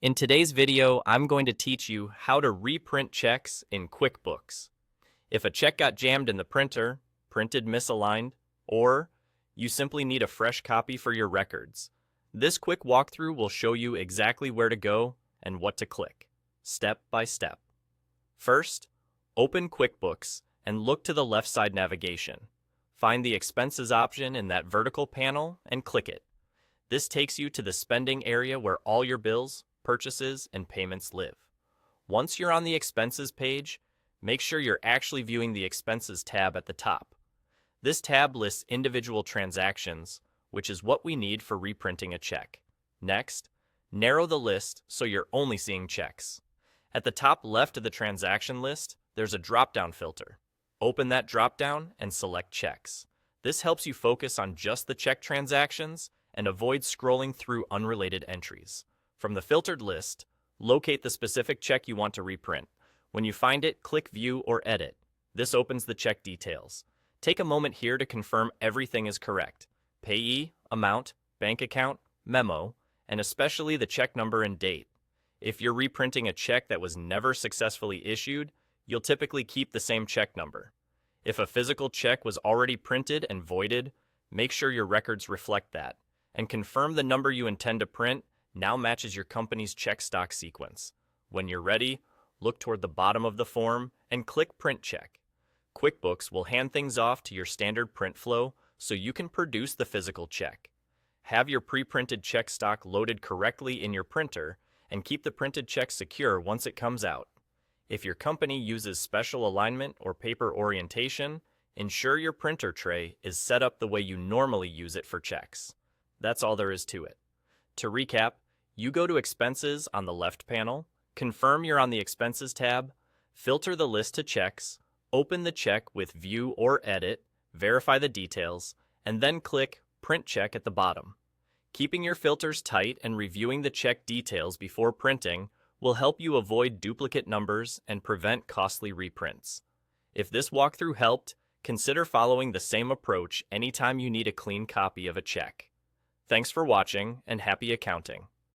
In today's video, I'm going to teach you how to reprint checks in QuickBooks. If a check got jammed in the printer, printed misaligned, or you simply need a fresh copy for your records, this quick walkthrough will show you exactly where to go and what to click, step by step. First, open QuickBooks and look to the left side navigation. Find the Expenses option in that vertical panel and click it. This takes you to the spending area where all your bills, purchases, and payments live. Once you're on the Expenses page, make sure you're actually viewing the Expenses tab at the top. This tab lists individual transactions, which is what we need for reprinting a check. Next, narrow the list so you're only seeing checks. At the top left of the transaction list, there's a drop-down filter. Open that drop-down and select Checks. This helps you focus on just the check transactions and avoid scrolling through unrelated entries. From the filtered list, locate the specific check you want to reprint. When you find it, click View or Edit. This opens the check details. Take a moment here to confirm everything is correct. Payee, amount, bank account, memo, and especially the check number and date. If you're reprinting a check that was never successfully issued, you'll typically keep the same check number. If a physical check was already printed and voided, make sure your records reflect that, and confirm the number you intend to print now matches your company's check stock sequence. When you're ready, look toward the bottom of the form and click Print Check. QuickBooks will hand things off to your standard print flow so you can produce the physical check. Have your pre-printed check stock loaded correctly in your printer and keep the printed check secure once it comes out. If your company uses special alignment or paper orientation, ensure your printer tray is set up the way you normally use it for checks. That's all there is to it. To recap, you go to Expenses on the left panel, confirm you're on the Expenses tab, filter the list to checks, open the check with View or Edit, verify the details, and then click Print Check at the bottom. Keeping your filters tight and reviewing the check details before printing will help you avoid duplicate numbers and prevent costly reprints. If this walkthrough helped, consider following the same approach anytime you need a clean copy of a check. Thanks for watching and happy accounting.